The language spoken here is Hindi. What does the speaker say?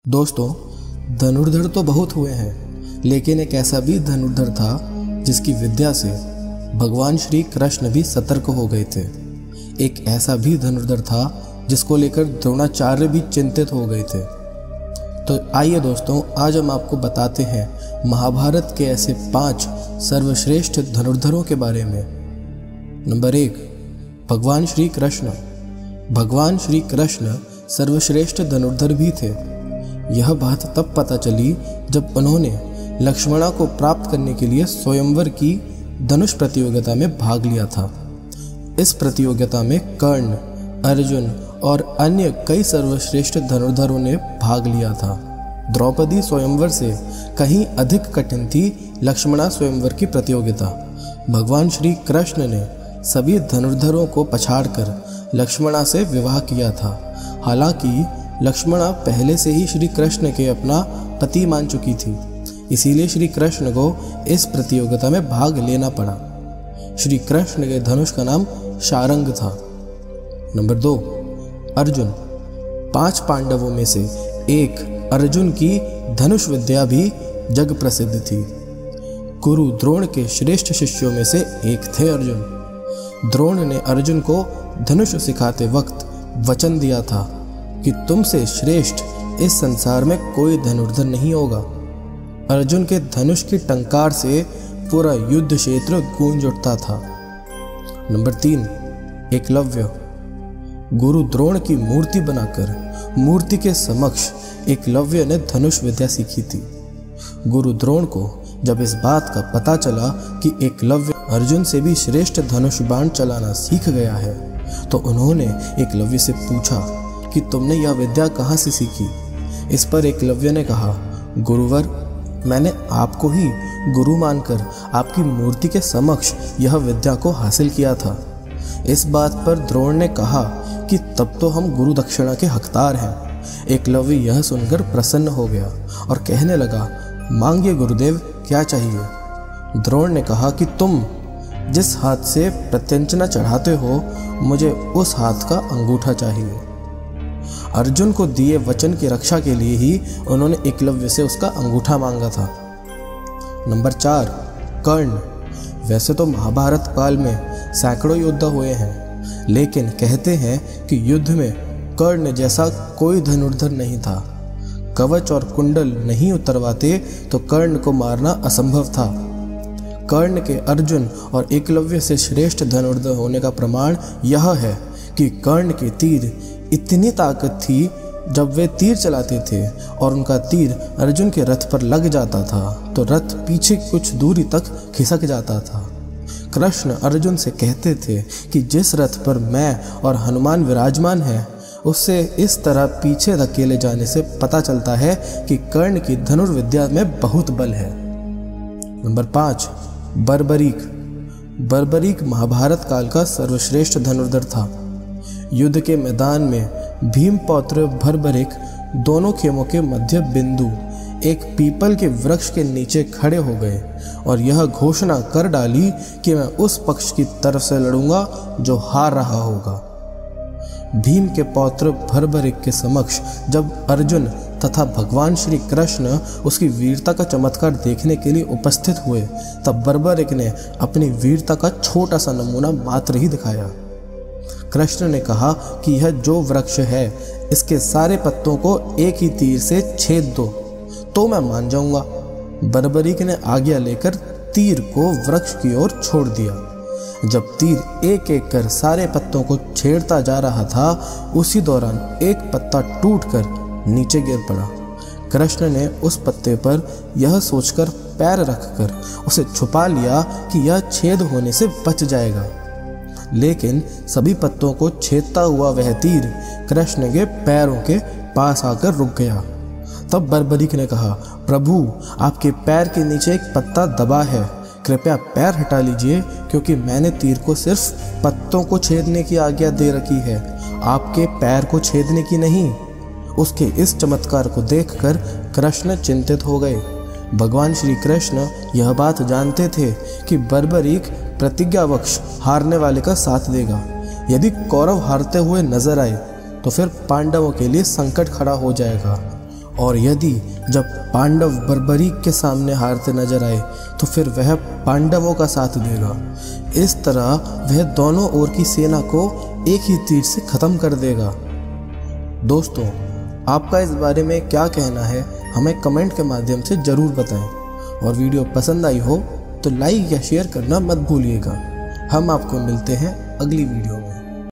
दोस्तों, धनुर्धर तो बहुत हुए हैं, लेकिन एक ऐसा भी धनुर्धर था जिसकी विद्या से भगवान श्री कृष्ण भी सतर्क हो गए थे। एक ऐसा भी धनुर्धर था जिसको लेकर द्रोणाचार्य भी चिंतित हो गए थे। तो आइए दोस्तों, आज हम आपको बताते हैं महाभारत के ऐसे 5 सर्वश्रेष्ठ धनुर्धरों के बारे में। नंबर 1, भगवान श्री कृष्ण। भगवान श्री कृष्ण सर्वश्रेष्ठ धनुर्धर भी थे। यह बात तब पता चली जब उन्होंने लक्ष्मणा को प्राप्त करने के लिए स्वयंवर की धनुष प्रतियोगिता में भाग लिया था। इस प्रतियोगिता में कर्ण, अर्जुन और अन्य कई सर्वश्रेष्ठ धनुर्धरों ने भाग लिया था। द्रौपदी स्वयंवर से कहीं अधिक कठिन थी लक्ष्मणा स्वयंवर की प्रतियोगिता। भगवान श्री कृष्ण ने सभी धनुर्धरों को पछाड़कर लक्ष्मणा से विवाह किया था। हालांकि लक्ष्मणा पहले से ही श्री कृष्ण के अपना पति मान चुकी थी, इसीलिए श्री कृष्ण को इस प्रतियोगिता में भाग लेना पड़ा। श्री कृष्ण के धनुष का नाम शारंग था। नंबर 2, अर्जुन। 5 पांडवों में से एक अर्जुन की धनुष विद्या भी जग प्रसिद्ध थी। गुरु द्रोण के श्रेष्ठ शिष्यों में से एक थे अर्जुन। द्रोण ने अर्जुन को धनुष सिखाते वक्त वचन दिया था कि तुमसे श्रेष्ठ इस संसार में कोई धनुर्धर नहीं होगा। अर्जुन के धनुष की टंकार से पूरा युद्ध क्षेत्र गूंज उठता था। नंबर 3, एकलव्य। गुरु द्रोण की मूर्ति बनाकर मूर्ति के समक्ष एकलव्य ने धनुष विद्या सीखी थी। गुरु द्रोण को जब इस बात का पता चला कि एकलव्य अर्जुन से भी श्रेष्ठ धनुष बाण चलाना सीख गया है, तो उन्होंने एकलव्य से पूछा कि तुमने यह विद्या कहाँ से सीखी। इस पर एकलव्य ने कहा, गुरुवर, मैंने आपको ही गुरु मानकर आपकी मूर्ति के समक्ष यह विद्या को हासिल किया था। इस बात पर द्रोण ने कहा कि तब तो हम गुरु दक्षिणा के हकदार हैं। एकलव्य यह सुनकर प्रसन्न हो गया और कहने लगा, मांगिए गुरुदेव, क्या चाहिए। द्रोण ने कहा कि तुम जिस हाथ से प्रत्यंचना चढ़ाते हो, मुझे उस हाथ का अंगूठा चाहिए। अर्जुन को दिए वचन की रक्षा के लिए ही उन्होंने एकलव्य से उसका अंगूठा मांगा था। नंबर 4, कर्ण। वैसे तो महाभारत काल में सैकड़ों युद्ध हुए हैं, लेकिन कहते हैं कि युद्ध में कर्ण जैसा कोई धनुर्धर नहीं था। कवच और कुंडल नहीं उतरवाते तो कर्ण को मारना असंभव था। कर्ण के अर्जुन और एकलव्य से श्रेष्ठ धनुर्धर होने का प्रमाण यह है कि कर्ण के तीर इतनी ताकत थी, जब वे तीर चलाते थे और उनका तीर अर्जुन के रथ पर लग जाता था तो रथ पीछे कुछ दूरी तक खिसक जाता था। कृष्ण अर्जुन से कहते थे कि जिस रथ पर मैं और हनुमान विराजमान हैं, उससे इस तरह पीछे धकेले जाने से पता चलता है कि कर्ण की धनुर्विद्या में बहुत बल है। नंबर 5, बर्बरीक। बर्बरीक महाभारत काल का सर्वश्रेष्ठ धनुर्धर था। युद्ध के मैदान में भीमपौत्र बर्बरीक दोनों खेमों के मध्य बिंदु एक पीपल के वृक्ष के नीचे खड़े हो गए और यह घोषणा कर डाली कि मैं उस पक्ष की तरफ से लड़ूंगा जो हार रहा होगा। भीम के पौत्र बर्बरीक के समक्ष जब अर्जुन तथा भगवान श्री कृष्ण उसकी वीरता का चमत्कार देखने के लिए उपस्थित हुए, तब बर्बरीक ने अपनी वीरता का छोटा सा नमूना मात्र ही दिखाया। कृष्ण ने कहा कि यह जो वृक्ष है, इसके सारे पत्तों को एक ही तीर से छेद दो तो मैं मान जाऊंगा। बर्बरीक ने आज्ञा लेकर तीर को वृक्ष की ओर छोड़ दिया। जब तीर एक एक कर सारे पत्तों को छेड़ता जा रहा था, उसी दौरान एक पत्ता टूटकर नीचे गिर पड़ा। कृष्ण ने उस पत्ते पर यह सोचकर पैर रखकर उसे छुपा लिया कि यह छेद होने से बच जाएगा, लेकिन सभी पत्तों को छेदता हुआ वह तीर कृष्ण के पैरों के पास आकर रुक गया। तब बर्बरीक ने कहा, प्रभु, आपके पैर के नीचे एक पत्ता दबा है, कृपया पैर हटा लीजिए, क्योंकि मैंने तीर को सिर्फ पत्तों को छेदने की आज्ञा दे रखी है, आपके पैर को छेदने की नहीं। उसके इस चमत्कार को देखकर कृष्ण चिंतित हो गए। भगवान श्री कृष्ण यह बात जानते थे कि बर्बरीक प्रतिज्ञावश हारने वाले का साथ देगा। यदि कौरव हारते हुए नजर आए तो फिर पांडवों के लिए संकट खड़ा हो जाएगा और यदि जब पांडव बर्बरीक के सामने हारते नजर आए तो फिर वह पांडवों का साथ देगा। इस तरह वह दोनों ओर की सेना को एक ही तीर से खत्म कर देगा। दोस्तों, आपका इस बारे में क्या कहना है हमें कमेंट के माध्यम से ज़रूर बताएं, और वीडियो पसंद आई हो तो लाइक या शेयर करना मत भूलिएगा। हम आपको मिलते हैं अगली वीडियो में।